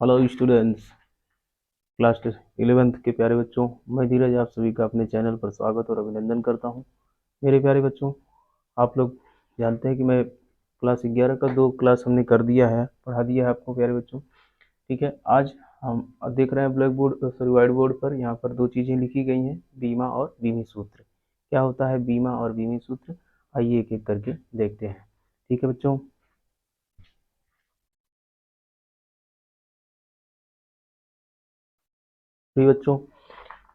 Hello students, class 11th के प्यारे बच्चों। मैं धीरज आप सभी का अपने चैनल पर स्वागत और अभिनंदन करता हूं। मेरे प्यारे बच्चों, आप लोग जानते हैं कि मैं क्लास 11 का 2 क्लास हमने कर दिया है, पढ़ा दिया है आपको प्यारे बच्चों। ठीक है, आज हम देख रहे हैं black board sorry white board पर यहाँ पर 2 चीज़ें लिखी गई हैं, बीमा और बीमी सूत्र। क्या होता है बीमा और बीमी सूत्र, आइए एक एक करके देखते हैं। ठीक है बच्चों। प्रिय बच्चों,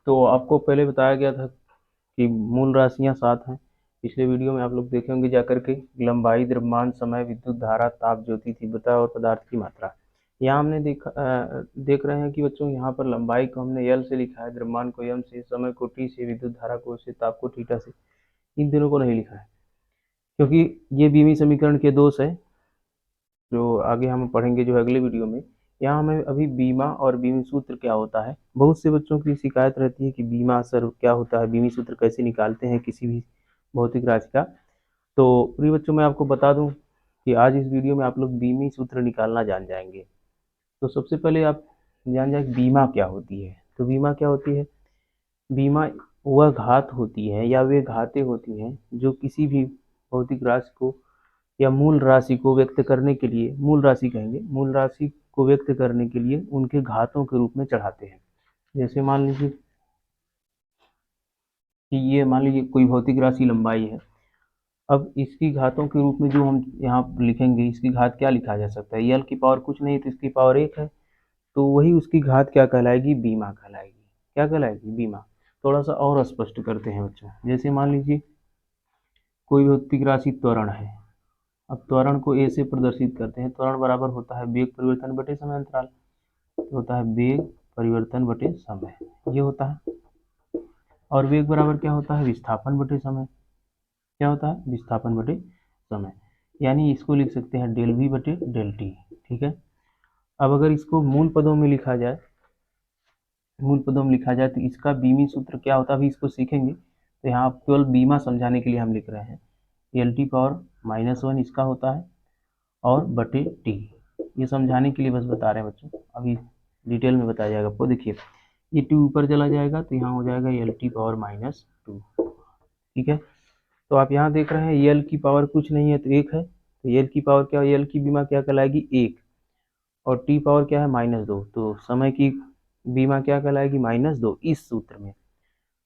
तो आपको पहले बताया गया था कि मूल राशियां 7 हैं। पिछले वीडियो में आप लोग देखे होंगे जाकर के, लंबाई, द्रव्यमान, समय, विद्युत धारा, ताप, ज्योति, तीव्रता और पदार्थ की मात्रा। यहाँ हमने देख रहे हैं कि बच्चों यहाँ पर लंबाई को हमने एल से लिखा है, द्रव्यमान को एम से, समय को टी से, विद्युत धारा को से, ताप को थीटा से। इन तीनों को नहीं लिखा है क्योंकि ये बीमी समीकरण के दोष है जो आगे हम पढ़ेंगे जो अगले वीडियो में। यहाँ हमें अभी बीमा और बीमी सूत्र क्या होता है, बहुत से बच्चों की शिकायत रहती है कि बीमा सर क्या होता है, बीमी सूत्र कैसे निकालते हैं किसी भी भौतिक राशि का। तो प्रिय बच्चों, मैं आपको बता दूं कि आज इस वीडियो में आप लोग बीमी सूत्र निकालना जान जाएंगे। तो सबसे पहले आप जान जाए बीमा क्या होती है। तो बीमा क्या होती है, बीमा वह घात होती है या वे घातें होती हैं जो किसी भी भौतिक राशि को या मूल राशि को व्यक्त करने के लिए, मूल राशि कहेंगे, मूल राशि को व्यक्त करने के लिए उनके घातों के रूप में चढ़ाते हैं। जैसे मान लीजिए कि ये मान लीजिए कोई भौतिक राशि लंबाई है। अब इसकी घातों के रूप में जो हम यहाँ लिखेंगे, इसकी घात क्या लिखा जा सकता है, यल की पावर कुछ नहीं तो इसकी पावर 1 है। तो वही उसकी घात क्या कहलाएगी, बीमा कहलाएगी। क्या कहलाएगी, बीमा। थोड़ा सा और स्पष्ट करते हैं बच्चों। जैसे मान लीजिए कोई भौतिक राशि त्वरण है। अब त्वरण को ए से प्रदर्शित करते हैं। त्वरण बराबर होता है वेग परिवर्तन बटे समय अंतराल। तो होता है वेग परिवर्तन बटे समय, ये होता है। और वेग बराबर क्या होता है, विस्थापन बटे समय। क्या होता है, विस्थापन बटे समय। यानी इसको लिख सकते हैं डेल वी बटे डेल टी। ठीक है। अब अगर इसको मूल पदों में लिखा जाए, मूल पदों में लिखा जाए तो इसका बीमी सूत्र क्या होता है, अभी इसको सीखेंगे। तो यहाँ केवल बीमा समझाने के लिए हम लिख रहे हैं। एल टी पावर -1 इसका होता है और बटे टी, ये समझाने के लिए बस बता रहे हैं बच्चों। अभी डिटेल में बताया जाएगा आपको। देखिए ये टी ऊपर चला जाएगा तो यहाँ हो जाएगा एल टी पावर -2। ठीक है। तो आप यहाँ देख रहे हैं एल की पावर कुछ नहीं है तो 1 है। तो एल की पावर क्या, एल की बीमा क्या कहलाएगी, 1। और टी पावर क्या है, -2। तो समय की बीमा क्या कहलाएगी, -2 इस सूत्र में।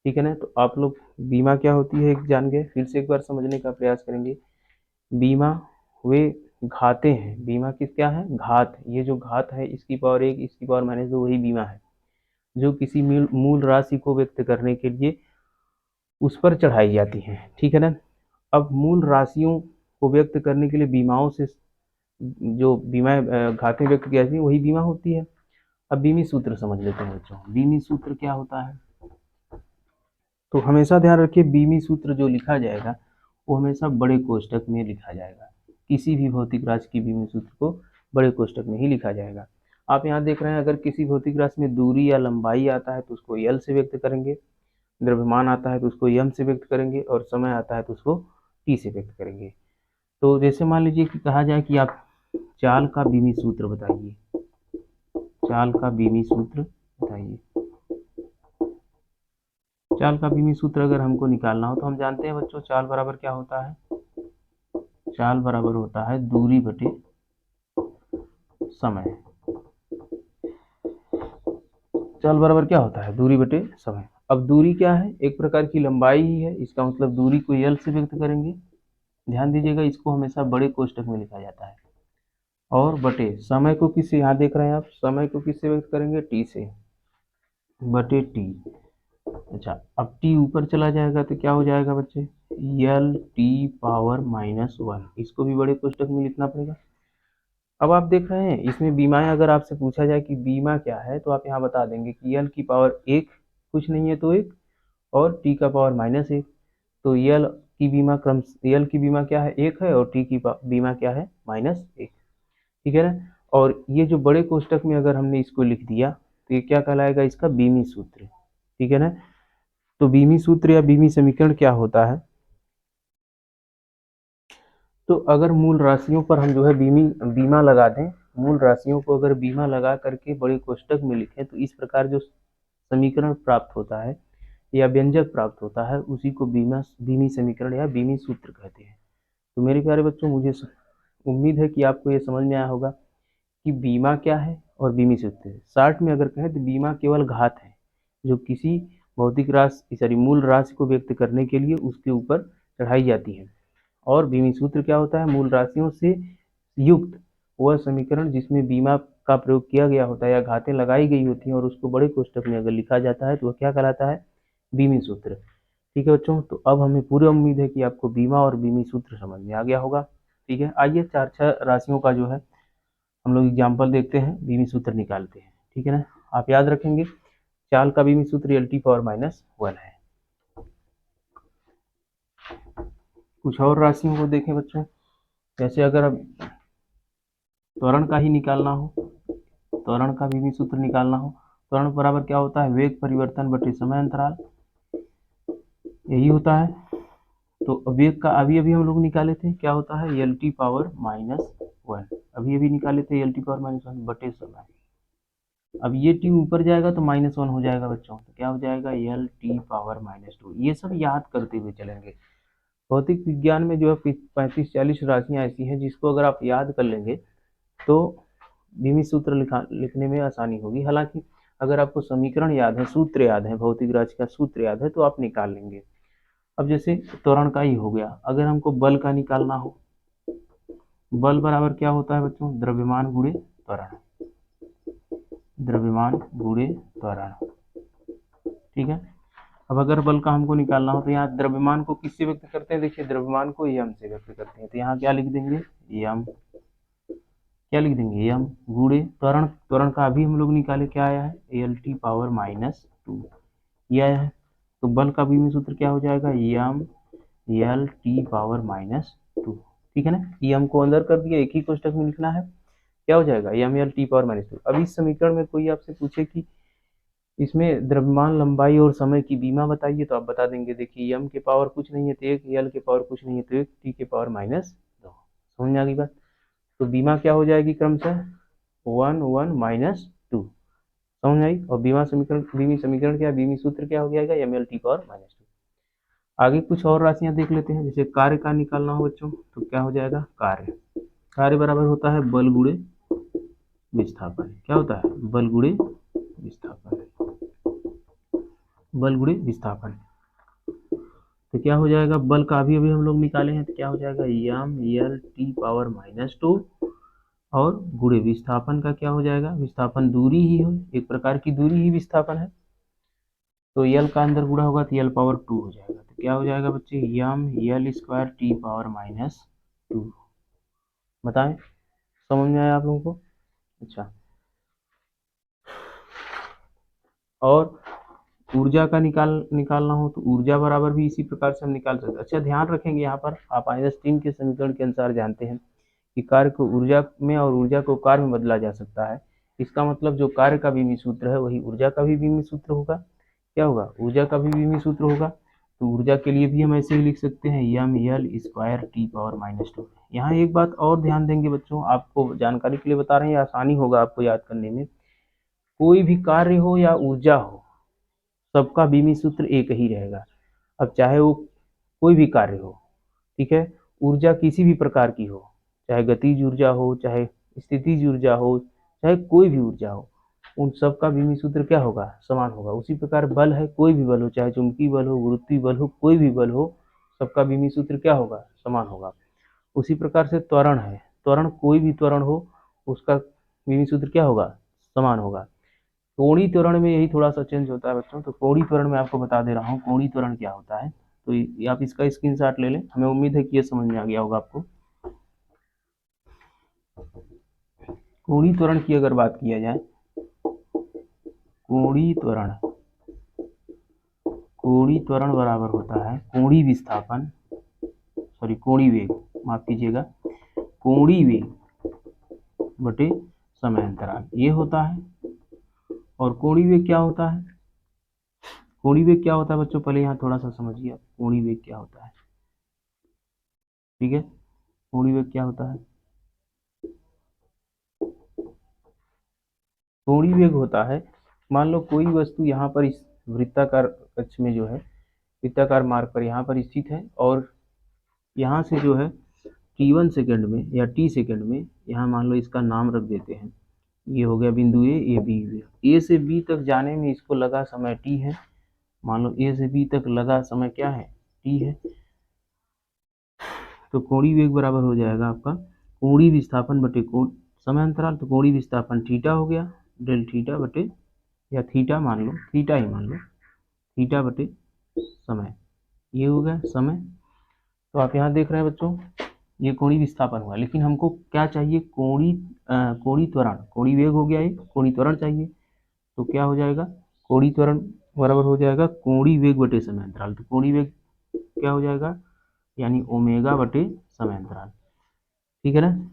ठीक है ना। तो आप लोग बीमा क्या होती है जान गए, फिर से एक बार समझने का प्रयास करेंगे। बीमा वे घाते हैं, बीमा किस क्या है, घात। ये जो घात है इसकी पावर 1 इसकी पावर -2 वही बीमा है, जो किसी मूल राशि को व्यक्त करने के लिए उस पर चढ़ाई जाती है। ठीक है ना। अब मूल राशियों को व्यक्त करने के लिए बीमाओं से जो बीमा घातें व्यक्त की जाती है वही बीमा होती है। अब बीमी सूत्र समझ लेते हैं बच्चों। बीमी सूत्र क्या होता है, तो हमेशा ध्यान रखिए बीमी सूत्र जो लिखा जाएगा वो हमेशा बड़े कोष्टक में लिखा जाएगा। किसी भी भौतिक राशि की बीमी सूत्र को बड़े कोष्टक में ही लिखा जाएगा। आप यहाँ देख रहे हैं अगर किसी भौतिक राशि में दूरी या लंबाई आता है तो उसको यल से व्यक्त करेंगे, द्रव्यमान आता है तो उसको यम से व्यक्त करेंगे, और समय आता है तो उसको टी से व्यक्त करेंगे। तो जैसे मान लीजिए कि कहा जाए कि आप चाल का बीमी सूत्र बताइए, चाल का बीमी सूत्र बताइए। चाल का बीमी सूत्र अगर हमको निकालना हो तो हम जानते हैं बच्चों, चाल बराबर क्या होता है, चाल बराबर होता है दूरी बटे समय। चाल बराबर क्या होता है, दूरी बटे समय। अब दूरी क्या है, एक प्रकार की लंबाई ही है, इसका मतलब दूरी को यल से व्यक्त करेंगे। ध्यान दीजिएगा इसको हमेशा बड़े कोष्टक में लिखा जाता है। और बटे समय को किससे, यहाँ देख रहे हैं आप, समय को किससे व्यक्त करेंगे, टी से, बटे टी। अच्छा, अब टी ऊपर चला जाएगा तो क्या हो जाएगा बच्चे, यल टी पावर -1, इसको भी बड़े कोष्टक में लिखना पड़ेगा। अब आप देख रहे हैं इसमें बीमाएं, अगर आपसे पूछा जाए कि बीमा क्या है तो आप यहाँ बता देंगे कि यल की पावर 1 कुछ नहीं है तो 1, और टी का पावर -1। तो यल की बीमा क्रम, यल की बीमा क्या है, 1 है, और टी की बीमा क्या है, -1। ठीक है ना। और ये जो बड़े कोष्टक में अगर हमने इसको लिख दिया तो ये क्या कहलाएगा, इसका बीमी सूत्र। ठीक है ना। तो बीमी सूत्र या बीमी समीकरण क्या होता है, तो अगर मूल राशियों पर हम जो है बीमा लगा दें, मूल राशियों को अगर बीमा लगा करके बड़े कोष्टक में लिखें तो इस प्रकार जो समीकरण प्राप्त होता है या व्यंजक प्राप्त होता है उसी को बीमी समीकरण या बीमी सूत्र कहते हैं। तो मेरे प्यारे बच्चों, मुझे उम्मीद है कि आपको ये समझ में आया होगा कि बीमा क्या है और बीमी सूत्र है। शॉर्ट में अगर कहें तो बीमा केवल घात है जो किसी भौतिक राशि मूल राशि को व्यक्त करने के लिए उसके ऊपर चढ़ाई जाती है, और बीमी सूत्र क्या होता है, मूल राशियों से युक्त वह समीकरण जिसमें बीमा का प्रयोग किया गया होता है या घातें लगाई गई होती हैं और उसको बड़े कोष्टक में अगर लिखा जाता है तो वह क्या कहलाता है, बीमी सूत्र। ठीक है बच्चों, तो अब हमें पूरी उम्मीद है कि आपको बीमा और बीमी सूत्र समझ में आ गया होगा। ठीक है, आइए 4-6 राशियों का जो है हम लोग एग्जाम्पल देखते हैं, बीमी सूत्र निकालते हैं। ठीक है ना, आप याद रखेंगे चाल का बीमी सूत्र L_-1 है। कुछ और राशियों को देखें बच्चों, जैसे अगर अब त्वरण का ही निकालना हो, त्वरण का बीमी सूत्र निकालना हो, त्वरण बराबर क्या होता है, वेग परिवर्तन बटे समय अंतराल, यही होता है। तो वेग का अभी अभी हम लोग निकाले थे, क्या होता है, L_-1, अभी अभी निकाले थे L_-1 बटे समय। अब ये टी ऊपर जाएगा तो -1 हो जाएगा बच्चों, तो क्या हो जाएगा, L_-2। ये सब याद करते हुए चलेंगे। भौतिक विज्ञान में जो है 35-40 राशियां ऐसी हैं जिसको अगर आप याद कर लेंगे तो बीमी सूत्र लिखने में आसानी होगी। हालांकि अगर आपको समीकरण याद है, सूत्र याद है, भौतिक राशि का सूत्र याद है तो आप निकाल लेंगे। अब जैसे त्वरण का ही हो गया, अगर हमको बल का निकालना हो, बल बराबर क्या होता है बच्चों, द्रव्यमान गुणे त्वरण, द्रव्यमान गुणे त्वरण। ठीक है, अब अगर बल का हमको निकालना हो तो यहाँ द्रव्यमान को किससे व्यक्त करते हैं, देखिए द्रव्यमान को यम से व्यक्त करते हैं, तो यहाँ क्या लिख देंगे, यम, क्या लिख देंगे, यम गुणे त्वरण, त्वरण का अभी हम लोग निकाले, क्या आया है, L_-2 ये आया है। तो बल का बीमी सूत्र क्या हो जाएगा, यम L_-2। ठीक है ना, यम को अंदर कर दिया, एक ही कोष्टक में लिखना है, क्या हो जाएगा, यम L_-2। अब इस समीकरण में कोई आपसे पूछे कि इसमें द्रव्यमान, लंबाई और समय की बीमा बताइए, तो आप बता देंगे, देखिए यम के पावर कुछ नहीं है तो 1, यल के पावर कुछ नहीं है तो 1, टी के पावर -2। समझ में आ गई बात। तो बीमा क्या हो जाएगी क्रमशः 1 1 -2, समझ आई। और बीमा समीकरण, बीमी समीकरण क्या, बीमी सूत्र क्या हो जाएगा, L_-2। आगे कुछ और राशियां देख लेते हैं, जैसे कार्य का निकालना हो बच्चों तो क्या हो जाएगा, कार्य, कार्य बराबर होता है बल गुणे विस्थापन। क्या होता है, बल गुणे विस्थापन, बल गुणे विस्थापन। तो क्या हो जाएगा, बल का अभी अभी हम लोग निकाले हैं तो क्या हो जाएगा, यम L_-2 और गुणे विस्थापन का क्या हो जाएगा, विस्थापन दूरी ही हो, एक प्रकार की दूरी ही विस्थापन है, तो यल का अंदर गुणा होगा तो L_2 हो जाएगा। तो क्या हो जाएगा बच्चे, यम L² T⁻²। बताएं, समझ में आया आप लोगों को। अच्छा, और ऊर्जा का निकालना हो तो ऊर्जा बराबर भी इसी प्रकार से हम निकाल सकते हैं। अच्छा, ध्यान रखेंगे यहाँ पर, आप आइंस्टीन के समीकरण के अनुसार जानते हैं कि कार्य को ऊर्जा में और ऊर्जा को कार्य में बदला जा सकता है। इसका मतलब जो कार्य का बीमी सूत्र है वही ऊर्जा का भी बीमी सूत्र होगा। क्या होगा, ऊर्जा का भी बीमी सूत्र होगा। तो ऊर्जा के लिए भी हम ऐसे ही लिख सकते हैं, यम L² T⁻²। यहाँ एक बात और ध्यान देंगे बच्चों, आपको जानकारी के लिए बता रहे हैं, आसानी होगा आपको याद करने में। कोई भी कार्य हो या ऊर्जा हो, सबका बीमी सूत्र एक ही रहेगा। अब चाहे वो कोई भी कार्य हो, ठीक है, ऊर्जा किसी भी प्रकार की हो, चाहे गतिज ऊर्जा हो, चाहे स्थितिज ऊर्जा हो, चाहे कोई भी ऊर्जा हो, उन सब का बीमी सूत्र क्या होगा, समान होगा। उसी प्रकार बल है, कोई भी बल हो, चाहे चुंबकीय बल हो, गुरुत्वीय बल हो, कोई भी बल हो, सबका बीमी सूत्र क्या होगा, समान होगा। उसी प्रकार से त्वरण है, त्वरण कोई भी त्वरण हो उसका बीमी सूत्र क्या होगा, समान होगा। कोणीय त्वरण में यही थोड़ा सा चेंज होता है बच्चों, तो कोणीय त्वरण में आपको बता दे रहा हूँ कोणीय त्वरण क्या होता है। तो आप इसका स्क्रीनशॉट ले लें, हमें उम्मीद है कि ये समझ में आ गया होगा आपको। कोणीय त्वरण की अगर बात किया जाए, कोणीय त्वरण, कोणीय त्वरण बराबर होता है कोणीय विस्थापन, कोणीय वेग, माफ कीजिएगा, कोणीय वेग बटे समय अंतराल, ये होता है। और कोणीय वेग क्या होता है, कोणीय वेग क्या होता है बच्चों, पहले यहाँ थोड़ा सा समझिए कोणीय वेग क्या होता है। ठीक है, कोणीय वेग क्या होता है, कोणीय वेग होता है, मान लो कोई वस्तु यहाँ पर इस वृत्ताकार कक्ष में जो है, वृत्ताकार मार्ग पर यहाँ पर स्थित है, और यहाँ से जो है t1 सेकेंड में या t सेकेंड में, यहाँ मान लो इसका नाम रख देते हैं, ये हो गया बिंदु ए बी। ए से बी तक जाने में इसको लगा समय t है, मान लो ए से बी तक लगा समय क्या है, t है। तो कोणीय वेग बराबर हो जाएगा आपका कोणीय विस्थापन बटे कोण समय अंतराल, तो कोणीय विस्थापन थीटा हो गया, डेल थीटा बटे, या थीटा मान लो, थीटा ही मान लो, थीटा बटे समय, ये हो गया समय। तो आप यहाँ देख रहे हैं बच्चों, ये कोणीय विस्थापन हुआ, लेकिन हमको क्या चाहिए, कोणीय त्वरण, कोणीय वेग हो गया, ये कोणीय त्वरण चाहिए। तो क्या हो जाएगा, कोणीय त्वरण बराबर हो जाएगा कोणीय वेग बटे समय अंतराल। तो कोणीय वेग क्या हो जाएगा, यानी ओमेगा बटे समय अंतराल, ठीक है ना।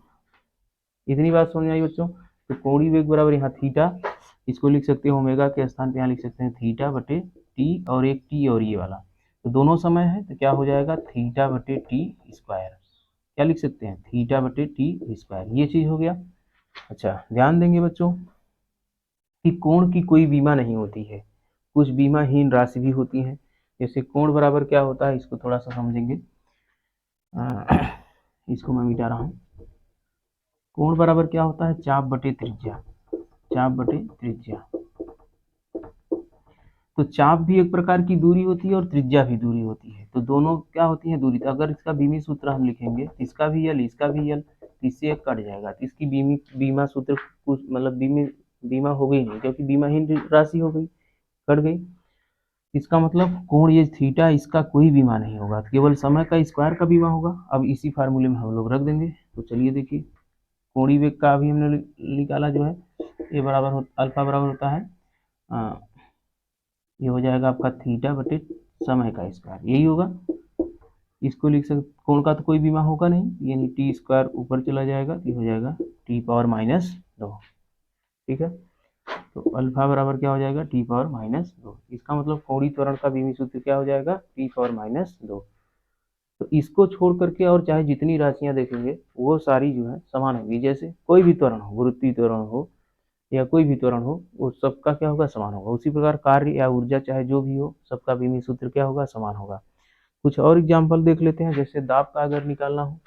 इतनी बात समझ में आई बच्चों। तो कोणीय वेग बराबर यहाँ थीटा, इसको लिख सकते हैं ओमेगा के स्थान पे यहाँ लिख सकते हैं थीटा बटे टी, और एक टी और ये वाला, तो दोनों समय है, तो क्या हो जाएगा थीटा बटे टी स्क्वायर, क्या लिख सकते हैं थीटा बटे टी स्क्वायर, ये चीज हो गया। अच्छा ध्यान देंगे बच्चों कि कोण की कोई बीमा नहीं होती है, कुछ बीमाहीन राशि भी होती है। जैसे कोण बराबर क्या होता है, इसको थोड़ा सा समझेंगे, इसको मैं मिटा रहा हूँ। कोण बराबर क्या होता है, चाप बटे त्रिज्या, चाप बटे त्रिज्या। तो चाप भी एक प्रकार की दूरी होती है और त्रिज्या भी दूरी होती है, तो दोनों क्या होती है दूरी। तो अगर इसका बीमी सूत्र हम लिखेंगे, इसका भी यल, इसका भी यल, इससे एक कट जाएगा, तो इसकी बीमा सूत्र कुछ मतलब बीमा हो गई नहीं, क्योंकि बीमाहीन राशि हो गई, कट गई। इसका मतलब कोण ये थीटा, इसका कोई बीमा नहीं होगा, केवल समय का स्क्वायर का बीमा होगा। अब इसी फार्मूले में हम लोग रख देंगे। तो चलिए देखिए, कोणीय वेग का अभी हमने निकाला जो है, ये बराबर अल्फा बराबर होता है, ये हो जाएगा आपका थीटा बटे समय का स्क्वायर, यही होगा। इसको लिख सकते, कोण का तो कोई बीमा होगा नहीं, यानी टी स्क्वायर ऊपर चला जाएगा, ये हो जाएगा टी पावर -2, ठीक है। तो अल्फा बराबर क्या हो जाएगा, टी पावर -2। इसका मतलब कोणीय त्वरण का बीमी सूत्र क्या हो जाएगा, टी पावर -2। तो इसको छोड़ करके और चाहे जितनी राशियां देखेंगे वो सारी जो है समान होगी। जैसे कोई भी त्वरण हो, गुरुत्वीय त्वरण हो या कोई भी त्वरण हो, वो सबका क्या होगा, समान होगा। उसी प्रकार कार्य या ऊर्जा चाहे जो भी हो, सबका बीमी सूत्र क्या होगा, समान होगा। कुछ और एग्जाम्पल देख लेते हैं, जैसे दाब का अगर निकालना हो,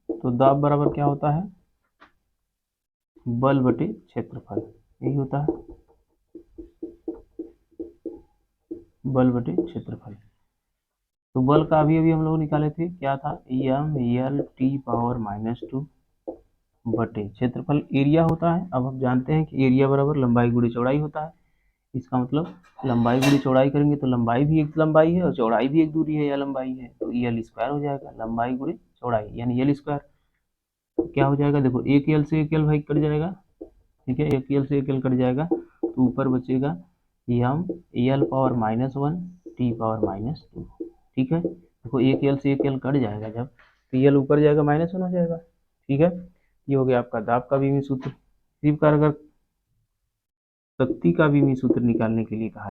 तो दाब बराबर क्या होता है, बल बटे क्षेत्रफल, यही होता है, बल बटे क्षेत्रफल। तो बल का अभी अभी हम लोग निकाले थे, क्या था, एम एल टी पावर -2 बटे क्षेत्रफल एरिया होता है। अब हम जानते हैं कि एरिया बराबर लंबाई गुणे चौड़ाई होता है। इसका मतलब लंबाई गुणी चौड़ाई करेंगे तो लंबाई भी एक लंबाई है और चौड़ाई भी एक दूरी है या लंबाई है, तो एल स्क्वायर हो जाएगा, लंबाई गुणे चौड़ाई यानी एल स्क्वायर। तो क्या हो जाएगा, देखो एक एल से एक एल भाई कट जाएगा, ठीक है, एक एल से एक एल कट जाएगा, तो ऊपर बचेगा M L power -1 T power -2, ठीक है। देखो एक एल से एक एल कट जाएगा जब, तो एल ऊपर जाएगा -1 हो जाएगा, ठीक है। ये हो गया आपका दाब का बीमी सूत्र। इसी प्रकार अगर शक्ति का बीमी सूत्र निकालने के लिए कहा